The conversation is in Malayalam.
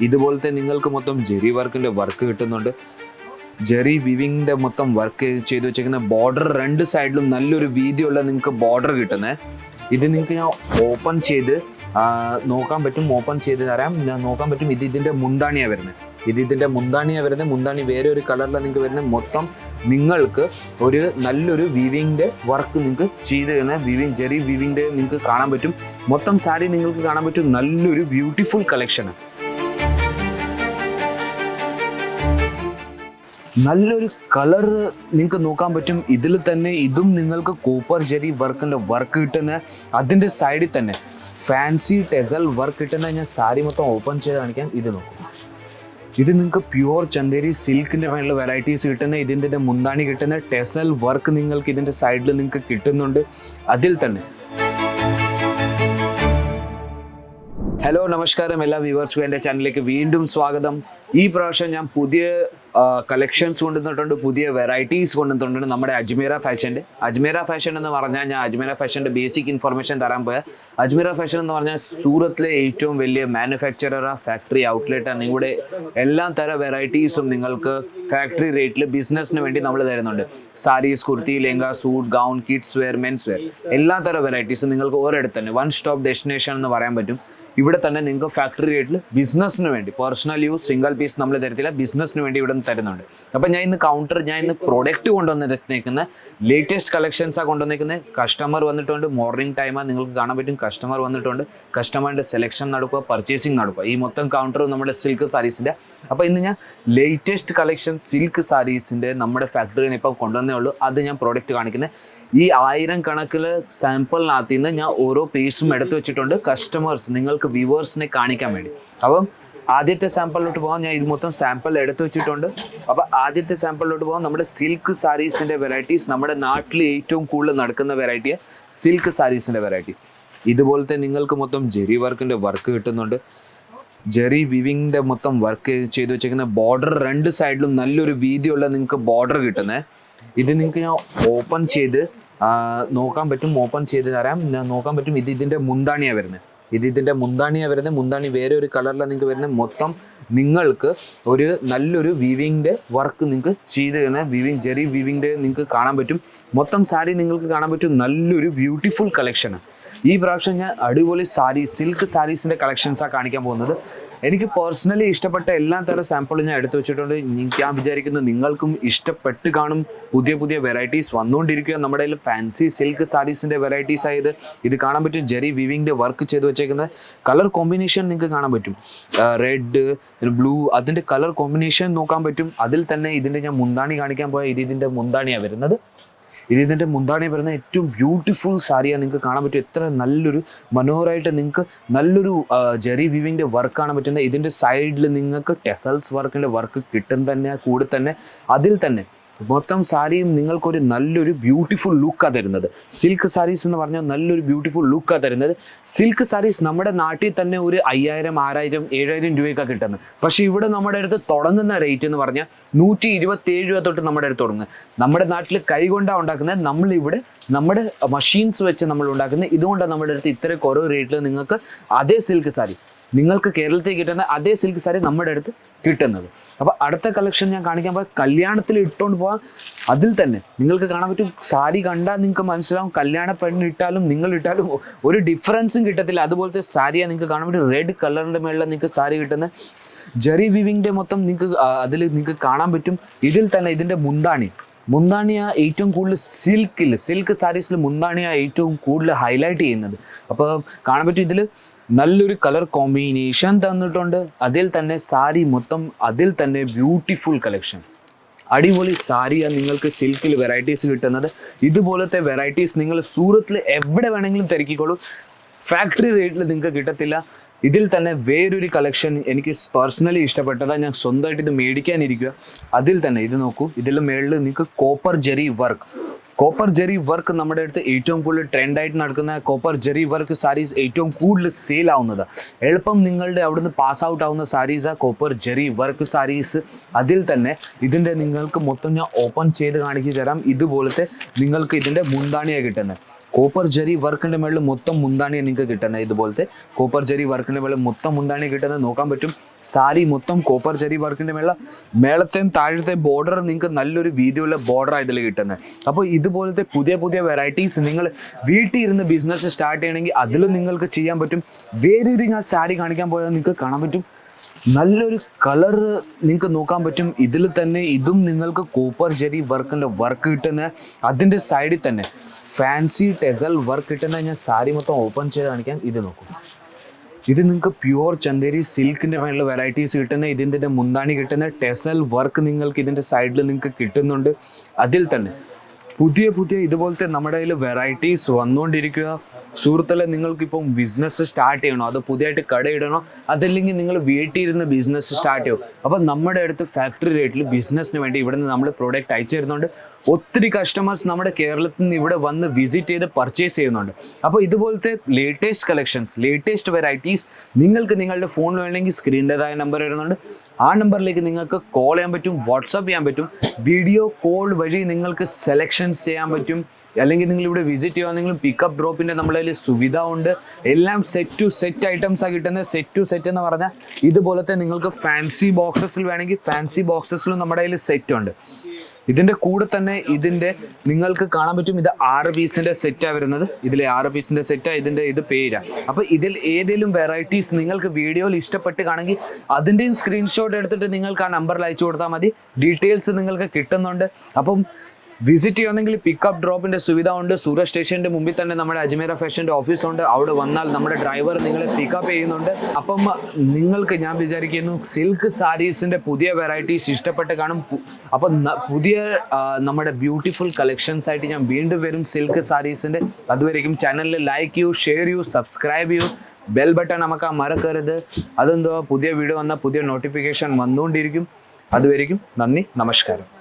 ഇതുപോലത്തെ നിങ്ങൾക്ക് മൊത്തം ജെറി വർക്കിൻ്റെ വർക്ക് കിട്ടുന്നുണ്ട്. ജെറി വിവിങ്ങിൻ്റെ മൊത്തം വർക്ക് ചെയ്ത് വെച്ചേക്കുന്ന ബോർഡർ രണ്ട് സൈഡിലും നല്ലൊരു വീതിയുള്ള നിങ്ങൾക്ക് ബോർഡർ കിട്ടുന്നത്. ഇത് നിങ്ങൾക്ക് ഞാൻ ഓപ്പൺ ചെയ്ത് നോക്കാൻ പറ്റും. ഓപ്പൺ ചെയ്ത് തരാം. ഞാൻ നോക്കാൻ പറ്റും. ഇതിൻ്റെ മുന്താണിയാണ് വരുന്നത്. ഇതിൻ്റെ മുന്താണിയാണ് വരുന്നത്. മുന്താണി വേറെ ഒരു കളറിലാണ് നിങ്ങൾക്ക് വരുന്നത്. മൊത്തം നിങ്ങൾക്ക് ഒരു നല്ലൊരു വീവിങ്ങിൻ്റെ വർക്ക് നിങ്ങൾക്ക് ചെയ്ത് തരുന്ന ജെറി വീവിങ്ങിൻ്റെ നിങ്ങൾക്ക് കാണാൻ പറ്റും. മൊത്തം സാരി നിങ്ങൾക്ക് കാണാൻ പറ്റും. നല്ലൊരു ബ്യൂട്ടിഫുൾ കളക്ഷനാണ്. നല്ലൊരു കളർ നിങ്ങൾക്ക് നോക്കാൻ പറ്റും. ഇതിൽ തന്നെ ഇതും നിങ്ങൾക്ക് കോപ്പർ ജെറി വർക്കിൻ്റെ വർക്ക് കിട്ടുന്ന, അതിൻ്റെ സൈഡിൽ തന്നെ ഫാൻസി ടെസൽ വർക്ക് കിട്ടുന്ന. ഞാൻ സാരി മൊത്തം ഓപ്പൺ ചെയ്ത് കാണിക്കാൻ. ഇത് നോക്കും. ഇത് നിങ്ങൾക്ക് പ്യുവർ ചന്ദേരി സിൽക്കിൻ്റെ മേലുള്ള വെറൈറ്റീസ് കിട്ടുന്ന, ഇതിൻ്റെ മുന്താണി കിട്ടുന്ന ടെസൽ വർക്ക് നിങ്ങൾക്ക് ഇതിൻ്റെ സൈഡിൽ നിങ്ങൾക്ക് കിട്ടുന്നുണ്ട്. അതിൽ തന്നെ ഹലോ നമസ്കാരം, എല്ലാ വ്യൂവേഴ്സും എൻ്റെ ചാനലിലേക്ക് വീണ്ടും സ്വാഗതം. ഈ പ്രാവശ്യം ഞാൻ പുതിയ കളക്ഷൻസ് കൊണ്ടുവന്നിട്ടുണ്ട്, പുതിയ വെറൈറ്റീസ് കൊണ്ടുവന്നിട്ടുണ്ട് നമ്മുടെ അജ്മീറ ഫാഷൻ്റെ. അജ്മീറ ഫാഷൻ എന്ന് പറഞ്ഞാൽ ഞാൻ അജ്മീറ ഫാഷൻ്റെ ബേസിക് ഇൻഫർമേഷൻ തരാൻ പോയ. അജ്മീറ ഫാഷൻ എന്ന് പറഞ്ഞാൽ സൂറത്തിലെ ഏറ്റവും വലിയ മാനുഫാക്ചറർ, ഫാക്ടറി ഔട്ട്ലെറ്റാണ്. ഇവിടെ എല്ലാ തരം വെറൈറ്റീസും നിങ്ങൾക്ക് ഫാക്ടറി റേറ്റിൽ ബിസിനസ്സിന് വേണ്ടി നമ്മൾ തരുന്നുണ്ട്. Saris, kurti, lehenga, suit, gown, kids wear, men's wear, എല്ലാ തരം വെറൈറ്റീസും നിങ്ങൾക്ക് ഒരിടത്ത് തന്നെ വൺ സ്റ്റോപ്പ് ഡെസ്റ്റിനേഷൻ എന്ന് പറയാൻ പറ്റും. ഇവിടെ തന്നെ നിങ്ങൾക്ക് ഫാക്ടറി റേറ്റിൽ ബിസിനസ്സിന് വേണ്ടി, പേഴ്സണൽ യൂസ് സിംഗിൾ പീസ് നമ്മൾ തരത്തില്ല, ബിസിനസ്സിന് വേണ്ടി ഇവിടെ തരുന്നുണ്ട്. അപ്പം ഞാൻ ഇന്ന് പ്രോഡക്റ്റ് കൊണ്ടുവന്നിരിക്കുന്ന ലേറ്റസ്റ്റ് കളക്ഷൻസാണ് കൊണ്ടുവന്നിരിക്കുന്നത്. കസ്റ്റമർ വന്നിട്ടുണ്ട്. മോർണിംഗ് ടൈമാണ്, നിങ്ങൾക്ക് കാണാൻ പറ്റും. കസ്റ്റമർ വന്നിട്ടുണ്ട്. കസ്റ്റമറിൻ്റെ സെലക്ഷൻ നടക്കുക, പർച്ചേസിങ് നടക്കുക. ഈ മൊത്തം കൗണ്ടറും നമ്മുടെ സിൽക്ക് സാരീസിൻ്റെ. അപ്പോൾ ഇന്ന് ഞാൻ ലേറ്റസ്റ്റ് കളക്ഷൻ സിൽക്ക് സാരീസിൻ്റെ നമ്മുടെ ഫാക്ടറിയിൽ ഇപ്പോൾ കൊണ്ടുവന്നേ ഉള്ളൂ. അത് ഞാൻ പ്രോഡക്റ്റ് കാണിക്കുന്നത്. ഈ 1000 കണക്കിൽ സാമ്പിളിനകത്ത് നിന്ന് ഞാൻ ഓരോ പീസും എടുത്തു വെച്ചിട്ടുണ്ട് കസ്റ്റമേഴ്സ്, നിങ്ങൾക്ക് വ്യൂവേഴ്സിനെ കാണിക്കാൻ വേണ്ടി. അപ്പം ആദ്യത്തെ സാമ്പിളിലോട്ട് പോകാം. ഞാൻ ഇത് മൊത്തം സാമ്പിൾ എടുത്തു വെച്ചിട്ടുണ്ട്. അപ്പോൾ ആദ്യത്തെ സാമ്പിളിലോട്ട് പോകാം. നമ്മുടെ സിൽക്ക് സാരീസിൻ്റെ വെറൈറ്റീസ്, നമ്മുടെ നാട്ടിൽ ഏറ്റവും കൂടുതൽ നടക്കുന്ന വെറൈറ്റിയാണ് സിൽക്ക് സാരീസിൻ്റെ വെറൈറ്റി. ഇതുപോലത്തെ നിങ്ങൾക്ക് മൊത്തം ജെറി വർക്കിൻ്റെ വർക്ക് കിട്ടുന്നുണ്ട്. ജെറി വിവിങ്ങിൻ്റെ മൊത്തം വർക്ക് ചെയ്ത് വെച്ചേക്കുന്ന ബോർഡർ രണ്ട് സൈഡിലും നല്ലൊരു വീതിയുള്ള നിങ്ങൾക്ക് ബോർഡർ കിട്ടുന്നത്. ഇത് നിങ്ങൾക്ക് ഞാൻ ഓപ്പൺ ചെയ്ത് നോക്കാൻ പറ്റും. ഓപ്പൺ ചെയ്ത് തരാം. ഞാൻ നോക്കാൻ പറ്റും. ഇതിൻ്റെ മുന്താണിയാണ് വരുന്നത്. ഇതിൻ്റെ മുന്താണിയാണ് വരുന്നത്. മുന്താണി വേറെ ഒരു കളറിലാണ് നിങ്ങൾക്ക് വരുന്നത്. മൊത്തം നിങ്ങൾക്ക് ഒരു നല്ലൊരു വീവിങ്ങിൻ്റെ വർക്ക് നിങ്ങൾക്ക് ചെയ്ത് തരുന്ന ജെറി വീവിങ്ങിൻ്റെ നിങ്ങൾക്ക് കാണാൻ പറ്റും. മൊത്തം സാരി നിങ്ങൾക്ക് കാണാൻ പറ്റും. നല്ലൊരു ബ്യൂട്ടിഫുൾ കളക്ഷനാണ്. ഈ പ്രാവശ്യം ഞാൻ അടിപൊളി സാരി, സിൽക്ക് സാരീസിൻ്റെ കളക്ഷൻസാണ് കാണിക്കാൻ പോകുന്നത്. എനിക്ക് പേഴ്സണലി ഇഷ്ടപ്പെട്ട എല്ലാ തരം സാമ്പിളും ഞാൻ എടുത്തു വെച്ചിട്ടുണ്ട്. ഞാൻ വിചാരിക്കുന്നു നിങ്ങൾക്കും ഇഷ്ടപ്പെട്ട് കാണും. പുതിയ പുതിയ വെറൈറ്റീസ് വന്നുകൊണ്ടിരിക്കുക. നമ്മുടെ കയ്യിൽ ഫാൻസി സിൽക്ക് സാരീസിൻ്റെ വെറൈറ്റീസ് ആയത് ഇത് കാണാൻ പറ്റും. ജെറി വീവിങ്ങിൻ്റെ വർക്ക് ചെയ്ത് വെച്ചേക്കുന്നത് കളർ കോമ്പിനേഷൻ നിങ്ങൾക്ക് കാണാൻ പറ്റും. റെഡ്, ബ്ലൂ, അതിൻ്റെ കളർ കോമ്പിനേഷൻ നോക്കാൻ പറ്റും. അതിൽ തന്നെ ഇതിൻ്റെ ഞാൻ മുന്താണി കാണിക്കാൻ പോയാൽ ഇതിൻ്റെ മുന്താണിയാണ് വരുന്നത്. ഇതിൻ്റെ മുന്താണി വരുന്ന ഏറ്റവും ബ്യൂട്ടിഫുൾ സാരിയാണ്. നിങ്ങൾക്ക് കാണാൻ പറ്റും. എത്ര നല്ലൊരു മനോഹരമായിട്ട് നിങ്ങൾക്ക് നല്ലൊരു ജെറി വീവിങ്ങിൻ്റെ വർക്ക് കാണാൻ പറ്റുന്നത്. ഇതിൻ്റെ സൈഡിൽ നിങ്ങൾക്ക് ടെസൽസ് വർക്കിൻ്റെ വർക്ക് കിട്ടും തന്നെ. കൂടെ തന്നെ അതിൽ തന്നെ മൊത്തം സാരിയും നിങ്ങൾക്കൊരു നല്ലൊരു ബ്യൂട്ടിഫുൾ ലുക്കാണ് തരുന്നത്. സിൽക്ക് സാരീസ് എന്ന് പറഞ്ഞാൽ നല്ലൊരു ബ്യൂട്ടിഫുൾ ലുക്കാണ് തരുന്നത്. സിൽക്ക് സാരീസ് നമ്മുടെ നാട്ടിൽ തന്നെ ഒരു 5000, 6000, 7000 രൂപയൊക്കെ കിട്ടുന്നത്. പക്ഷേ ഇവിടെ നമ്മുടെ അടുത്ത് തുടങ്ങുന്ന റേറ്റ് എന്ന് പറഞ്ഞാൽ 127 രൂപ തൊട്ട് നമ്മുടെ അടുത്ത് തുടങ്ങുന്നത്. നമ്മുടെ നാട്ടിൽ കൈകൊണ്ടാണ് ഉണ്ടാക്കുന്നത്. നമ്മളിവിടെ നമ്മുടെ മഷീൻസ് വെച്ച് നമ്മൾ ഉണ്ടാക്കുന്നത്. ഇതുകൊണ്ടാണ് നമ്മുടെ അടുത്ത് ഇത്ര കുറവ് റേറ്റിൽ നിങ്ങൾക്ക് അതേ സിൽക്ക് സാരി, നിങ്ങൾക്ക് കേരളത്തിൽ കിട്ടുന്ന അതേ സിൽക്ക് സാരി നമ്മുടെ അടുത്ത് കിട്ടുന്നത്. അപ്പോൾ അടുത്ത കളക്ഷൻ ഞാൻ കാണിക്കാൻ പോയാൽ കല്യാണത്തിൽ ഇട്ടുകൊണ്ട് പോകാം. അതിൽ തന്നെ നിങ്ങൾക്ക് കാണാൻ പറ്റും. സാരി കണ്ടാൽ നിങ്ങൾക്ക് മനസ്സിലാവും. കല്യാണ പെണ്ണ് ഇട്ടാലും നിങ്ങൾ ഇട്ടാലും ഒരു ഡിഫറൻസും കിട്ടത്തില്ല. അതുപോലത്തെ സാരിയാണ് നിങ്ങൾക്ക് കാണാൻ പറ്റും. റെഡ് കളറിൻ്റെ മേളിൽ നിങ്ങൾക്ക് സാരി കിട്ടുന്നത്. ജെറി വീവിങ്ങിൻ്റെ മൊത്തം നിങ്ങൾക്ക് അതിൽ നിങ്ങൾക്ക് കാണാൻ പറ്റും. ഇതിൽ തന്നെ ഇതിൻ്റെ മുന്താണിയാണ് ഏറ്റവും കൂടുതൽ സിൽക്ക് സാരീസിൽ മുന്താണിയാണ് ഏറ്റവും കൂടുതൽ ഹൈലൈറ്റ് ചെയ്യുന്നത്. അപ്പോൾ കാണാൻ പറ്റും. ഇതിൽ നല്ലൊരു കളർ കോമ്പിനേഷൻ തന്നിട്ടുണ്ട്. അതിൽ തന്നെ സാരി മൊത്തം അതിൽ തന്നെ ബ്യൂട്ടിഫുൾ കളക്ഷൻ, അടിപൊളി സാരിയാണ് നിങ്ങൾക്ക് സിൽക്കിൽ വെറൈറ്റീസ് കിട്ടുന്നത്. ഇതുപോലത്തെ വെറൈറ്റീസ് നിങ്ങൾ സൂറത്തിൽ എവിടെ വേണമെങ്കിലും തിരക്കിക്കോളൂ. ഫാക്ടറി റേറ്റിൽ നിങ്ങൾക്ക് കിട്ടത്തില്ല. ഇതിൽ തന്നെ വേറൊരു കളക്ഷൻ എനിക്ക് പേഴ്സണലി ഇഷ്ടപ്പെട്ടതാണ്. ഞാൻ സ്വന്തമായിട്ട് ഇത് മേടിക്കാനിരിക്കുക. അതിൽ തന്നെ ഇത് നോക്കൂ. ഇതിൽ മേളിൽ നിങ്ങൾക്ക് കോപ്പർ ജെറി വർക്ക് നമ്മുടെ അടുത്ത് ഏറ്റവും കൂടുതൽ ട്രെൻഡായിട്ട് നടക്കുന്ന കോപ്പർ ജെറി വർക്ക് സാരീസ് ഏറ്റവും കൂടുതൽ സെയിൽ ആവുന്നത്. എളുപ്പം നിങ്ങളുടെ അവിടുന്ന് പാസ് ഔട്ട് ആവുന്ന സാരീസാണ് കോപ്പർ ജെറി വർക്ക് സാരീസ്. അതിൽ തന്നെ ഇതിൻ്റെ നിങ്ങൾക്ക് മൊത്തം ഞാൻ ഓപ്പൺ ചെയ്ത് കാണിച്ചു തരാം. ഇതുപോലത്തെ നിങ്ങൾക്ക് ഇതിൻ്റെ മുന്താണിയാണ് കിട്ടുന്നത്. കോപ്പർ ജരി വർക്കിൻ്റെ മേളിൽ മൊത്തം മുന്താണി നിങ്ങൾക്ക് കിട്ടുന്നത്. ഇതുപോലത്തെ കോപ്പർ ജരി വർക്കിൻ്റെ മേളിൽ മൊത്തം മുന്താണി കിട്ടുന്നത് നോക്കാൻ പറ്റും. സാരി മൊത്തം കോപ്പർ ജരി വർക്കിൻ്റെ മേളത്തെയും താഴത്തെ ബോർഡർ നിങ്ങൾക്ക് നല്ലൊരു വീതിയുള്ള ബോർഡർ ഇതിൽ കിട്ടുന്നത്. അപ്പോൾ ഇതുപോലത്തെ പുതിയ പുതിയ വെറൈറ്റീസ് നിങ്ങൾ വീട്ടിൽ ഇരുന്ന് ബിസിനസ് സ്റ്റാർട്ട് ചെയ്യണമെങ്കിൽ അതിലും നിങ്ങൾക്ക് ചെയ്യാൻ പറ്റും. വേറൊരു ഞാൻ സാരി കാണിക്കാൻ പോയാൽ നിങ്ങൾക്ക് കാണാൻ പറ്റും, നല്ലൊരു കളർ നിങ്ങൾക്ക് നോക്കാൻ പറ്റും. ഇതിൽ തന്നെ ഇതും നിങ്ങൾക്ക് കോപ്പർ ജെറി വർക്കിൻ്റെ വർക്ക് കിട്ടുന്ന, അതിൻ്റെ സൈഡിൽ തന്നെ ഫാൻസി ടെസൽ വർക്ക് കിട്ടുന്ന. ഞാൻ സാരി മൊത്തം ഓപ്പൺ ചെയ്ത് കാണിക്കാം. ഇത് നോക്കും, ഇത് നിങ്ങൾക്ക് പ്യുവർ ചന്ദേരി സിൽക്കിൻ്റെ മേലുള്ള വെറൈറ്റീസ് കിട്ടുന്ന, ഇതിൻ്റെ മുന്താണി കിട്ടുന്ന ടെസൽ വർക്ക് നിങ്ങൾക്ക് ഇതിൻ്റെ സൈഡിൽ നിങ്ങൾക്ക് കിട്ടുന്നുണ്ട്. അതിൽ തന്നെ പുതിയ പുതിയ ഇതുപോലത്തെ നമ്മുടെ കയ്യിൽ വെറൈറ്റീസ് വന്നുകൊണ്ടിരിക്കുക. സുഹൃത്തുക്കളെ, നിങ്ങൾക്കിപ്പം ബിസിനസ് സ്റ്റാർട്ട് ചെയ്യണോ, അത് പുതിയതായിട്ട് കടയിടണോ, അതല്ലെങ്കിൽ നിങ്ങൾ വീട്ടിൽ ഇരുന്ന് ബിസിനസ് സ്റ്റാർട്ട് ചെയ്യും. അപ്പം നമ്മുടെ അടുത്ത് ഫാക്ടറി റേറ്റിൽ ബിസിനസ്സിന് വേണ്ടി ഇവിടെ നിന്ന് നമ്മൾ പ്രോഡക്റ്റ് അയച്ചു തരുന്നുണ്ട്. ഒത്തിരി കസ്റ്റമേഴ്സ് നമ്മുടെ കേരളത്തിൽ നിന്ന് ഇവിടെ വന്ന് വിസിറ്റ് ചെയ്ത് പർച്ചേസ് ചെയ്യുന്നുണ്ട്. അപ്പോൾ ഇതുപോലത്തെ ലേറ്റസ്റ്റ് കളക്ഷൻസ്, ലേറ്റസ്റ്റ് വെറൈറ്റീസ് നിങ്ങൾക്ക് നിങ്ങളുടെ ഫോണിൽ വേണമെങ്കിൽ സ്ക്രീനിൻ്റെതായ നമ്പർ വരുന്നുണ്ട്. ആ നമ്പറിലേക്ക് നിങ്ങൾക്ക് കോൾ ചെയ്യാൻ പറ്റും, വാട്സാപ്പ് ചെയ്യാൻ പറ്റും. വീഡിയോ കോൾ വഴി നിങ്ങൾക്ക് സെലക്ഷൻസ് ചെയ്യാൻ പറ്റും. അല്ലെങ്കിൽ നിങ്ങൾ ഇവിടെ വിസിറ്റ് ചെയ്യുകയാണെങ്കിൽ പിക്കപ്പ് ഡ്രോപ്പിൻ്റെ നമ്മുടെ കയ്യിൽ സുവിധ ഉണ്ട്. എല്ലാം സെറ്റ് ടു സെറ്റ് ഐറ്റംസാണ് കിട്ടുന്നത്. സെറ്റ് ടു സെറ്റ് എന്ന് പറഞ്ഞാൽ ഇതുപോലത്തെ നിങ്ങൾക്ക് ഫാൻസി ബോക്സസിൽ വേണമെങ്കിൽ ഫാൻസി ബോക്സസിലും നമ്മുടെ കയ്യിൽ സെറ്റ് ഉണ്ട്. ഇതിൻ്റെ കൂടെ തന്നെ ഇതിൻ്റെ നിങ്ങൾക്ക് കാണാൻ പറ്റും, ഇത് 6 പീസിൻ്റെ സെറ്റാണ് വരുന്നത്. ഇതിൽ 6 പീസിൻ്റെ സെറ്റാണ് ഇതിൻ്റെ ഇത് പേരാണ്. അപ്പോൾ ഇതിൽ ഏതെങ്കിലും വെറൈറ്റീസ് നിങ്ങൾക്ക് വീഡിയോയിൽ ഇഷ്ടപ്പെട്ട് കാണെങ്കിൽ അതിൻ്റെയും സ്ക്രീൻഷോട്ട് എടുത്തിട്ട് നിങ്ങൾക്ക് ആ നമ്പറിൽ അയച്ചു കൊടുത്താൽ മതി. ഡീറ്റെയിൽസ് നിങ്ങൾക്ക് കിട്ടുന്നുണ്ട്. അപ്പം വിസിറ്റ് ചെയ്യുന്നെങ്കിൽ പിക്കപ്പ് ഡ്രോപ്പിൻ്റെ സുവിധ ഉണ്ട്. സൂരജ് സ്റ്റേഷൻ്റെ മുമ്പിൽ തന്നെ നമ്മുടെ അജ്മീറ ഫാഷൻ്റെ ഓഫീസുണ്ട്. അവിടെ വന്നാൽ നമ്മുടെ ഡ്രൈവർ നിങ്ങളെ പിക്കപ്പ് ചെയ്യുന്നുണ്ട്. അപ്പം നിങ്ങൾക്ക് ഞാൻ വിചാരിക്കുന്നു സിൽക്ക് സാരീസിൻ്റെ പുതിയ വെറൈറ്റീസ് ഇഷ്ടപ്പെട്ട് കാണും. അപ്പം പുതിയ നമ്മുടെ ബ്യൂട്ടിഫുൾ കളക്ഷൻസ് ആയിട്ട് ഞാൻ വീണ്ടും വരും സിൽക്ക് സാരീസിൻ്റെ. അതുവരെയും ചാനലിൽ ലൈക്ക് ചെയ്യൂ, ഷെയർ ചെയ്യൂ, സബ്സ്ക്രൈബ് ചെയ്യൂ, ബെൽ ബട്ടൺ നമുക്ക് മറക്കരുത്. അതെന്തോ പുതിയ വീഡിയോ വന്നാൽ പുതിയ നോട്ടിഫിക്കേഷൻ വന്നുകൊണ്ടിരിക്കും. അതുവരെയും നന്ദി, നമസ്കാരം.